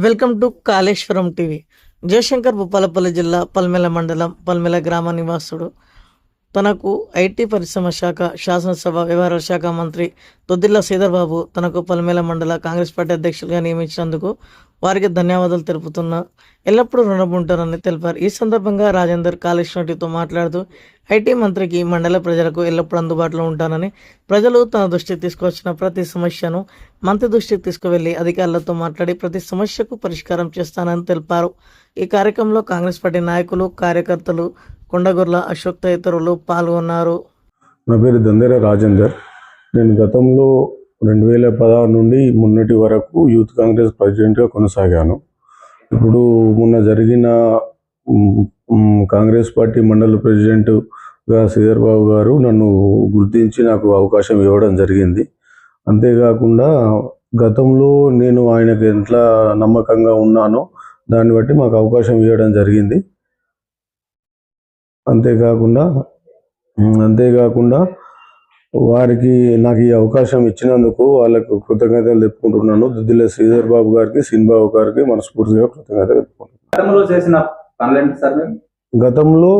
Welcome to Kaleshwaram TV. Jayashankar Bhupalpally జిల్లా పల్మెల మండలం పల్మెల గ్రామ నివాసుడు. తనకు ఐటీ పరిశ్రమ శాఖ శాసనసభ వ్యవహారాల శాఖ మంత్రి దొద్దిల్ల శ్రీధర్ బాబు తనకు పల్మెల మండల కాంగ్రెస్ పార్టీ అధ్యక్షులుగా నియమించినందుకు వారికి ధన్యవాదాలు తెలుపుతున్నా, ఎల్లప్పుడూ రుణపడి ఉంటారని తెలిపారు. ఈ సందర్భంగా రాజేందర్ కాళేశ్వరం టీవీతో మాట్లాడుతూ ఐటీ మంత్రికి మండల ప్రజలకు ఎల్లప్పుడూ అందుబాటులో ఉంటానని, ప్రజలు తన దృష్టికి తీసుకువచ్చిన ప్రతి సమస్యను మంత్రి దృష్టికి తీసుకువెళ్లి అధికారులతో మాట్లాడి ప్రతి సమస్యకు పరిష్కారం చేస్తానని తెలిపారు. ఈ కార్యక్రమంలో కాంగ్రెస్ పార్టీ నాయకులు, కార్యకర్తలు, కొండగొర్ల అశోక్ తదితరులు పాల్గొన్నారు. నా పేరు దందేర రాజేందర్. నేను గతంలో 2016 నుండి మొన్నటి వరకు యూత్ కాంగ్రెస్ ప్రెసిడెంట్గా కొనసాగాను. ఇప్పుడు మొన్న జరిగిన కాంగ్రెస్ పార్టీ మండల ప్రెసిడెంట్గా శ్రీధర్ బాబు గారు నన్ను గుర్తించి నాకు అవకాశం ఇవ్వడం జరిగింది. అంతేకాకుండా గతంలో నేను ఆయనకు ఎట్లా నమ్మకంగా ఉన్నానో దాన్ని బట్టి మాకు అవకాశం ఇవ్వడం జరిగింది. అంతేకాకుండా వారికి నాకు ఈ అవకాశం ఇచ్చినందుకు వాళ్ళకు కృతజ్ఞతలు చెప్పుకుంటున్నాను. దొద్దిల్ల శ్రీధర్ బాబు గారికి, సిన్బాబు గారికి మనస్ఫూర్తిగా కృతజ్ఞతలు చెప్పుకుంటున్నాను. గతంలో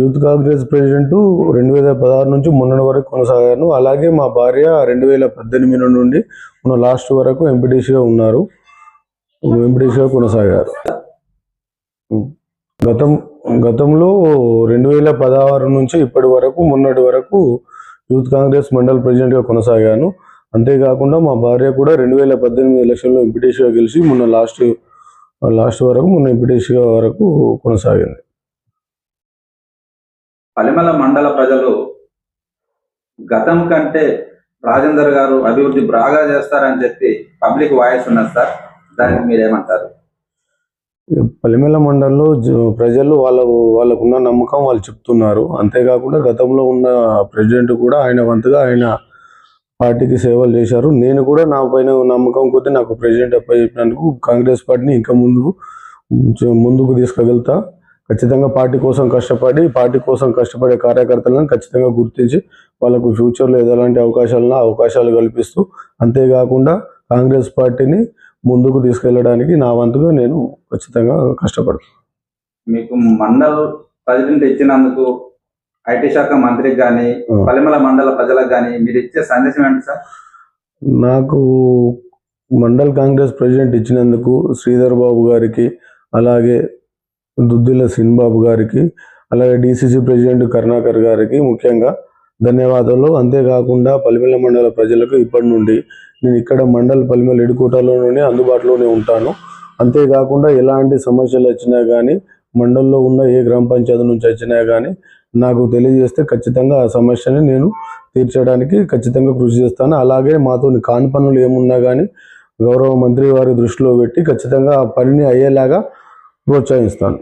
యూత్ కాంగ్రెస్ ప్రెసిడెంట్ 2016 నుంచి మొన్నటి వరకు కొనసాగాను. అలాగే మా భార్య 2018 నుండి మన లాస్ట్ వరకు ఎంపీటీసీగా ఉన్నారు, ఎంపీటీసీగా కొనసాగారు. గతంలో 2016 నుంచి ఇప్పటి వరకు మొన్నటి వరకు యూత్ కాంగ్రెస్ మండల్ ప్రెసిడెంట్గా కొనసాగాను. అంతేకాకుండా మా భార్య కూడా 2018 ఎలక్షన్లో ఎంపీటీసీగా గెలిచి మొన్న లాస్ట్ వరకు ఎంపీటీసీగా వరకు కొనసాగింది. పల్మెల మండల ప్రజలు గతం కంటే రాజేందర్ గారు అభివృద్ధి బాగా చేస్తారని చెప్పి పబ్లిక్ వాయిస్ ఉన్నది సార్, దానికి మీరేమంటారు? పల్మెల మండలంలో ప్రజలు వాళ్ళకున్న నమ్మకం వాళ్ళు చెప్తున్నారు. అంతేకాకుండా గతంలో ఉన్న ప్రెసిడెంట్ కూడా ఆయన వంతుగా ఆయన పార్టీకి సేవలు చేశారు. నేను కూడా నా పైన నమ్మకం కొద్దీ నాకు ప్రెసిడెంట్ అప్పచెప్పినందుకు కాంగ్రెస్ పార్టీని ఇంకా ముందుకు తీసుకెళ్తా. ఖచ్చితంగా పార్టీ కోసం కష్టపడే కార్యకర్తలను ఖచ్చితంగా గుర్తించి వాళ్ళకు ఫ్యూచర్లో ఎలాంటి అవకాశాలు కల్పిస్తూ, అంతేకాకుండా కాంగ్రెస్ పార్టీని ముందుకు తీసుకెళ్ళడానికి నా వంతుగా నేను ఖచ్చితంగా కష్టపడతాను. మీకు మండల్ ప్రెసిడెంట్ ఇచ్చినందుకు ఐటీ శాఖ మంత్రికి కానీ పల్మెల మండల ప్రజలకు కానీ మీరు ఇచ్చే సందేశం ఏంటి సార్? నాకు మండల్ కాంగ్రెస్ ప్రెసిడెంట్ ఇచ్చినందుకు శ్రీధర్ బాబు గారికి, అలాగే దొద్దిల్ల సిన్బాబు గారికి, అలాగే డిసిసి ప్రెసిడెంట్ కరుణాకర్ గారికి ముఖ్యంగా ధన్యవాదాలు. అంతేకాకుండా పల్మెల మండల ప్రజలకు ఇప్పటి నుండి నేను ఇక్కడ పల్మెల ఎడుకోటలోనే అందుబాటులోనే ఉంటాను. అంతేకాకుండా ఎలాంటి సమస్యలు వచ్చినా కానీ, మండల్లో ఉన్న ఏ గ్రామ పంచాయతీ నుంచి వచ్చినా కానీ నాకు తెలియజేస్తే ఖచ్చితంగా ఆ సమస్యని నేను తీర్చడానికి ఖచ్చితంగా కృషి చేస్తాను. అలాగే మాతో కాని పనులు ఏమున్నా కానీ గౌరవ మంత్రి వారి దృష్టిలో పెట్టి ఖచ్చితంగా ఆ పనిని అయ్యేలాగా ప్రోత్సహిస్తాను.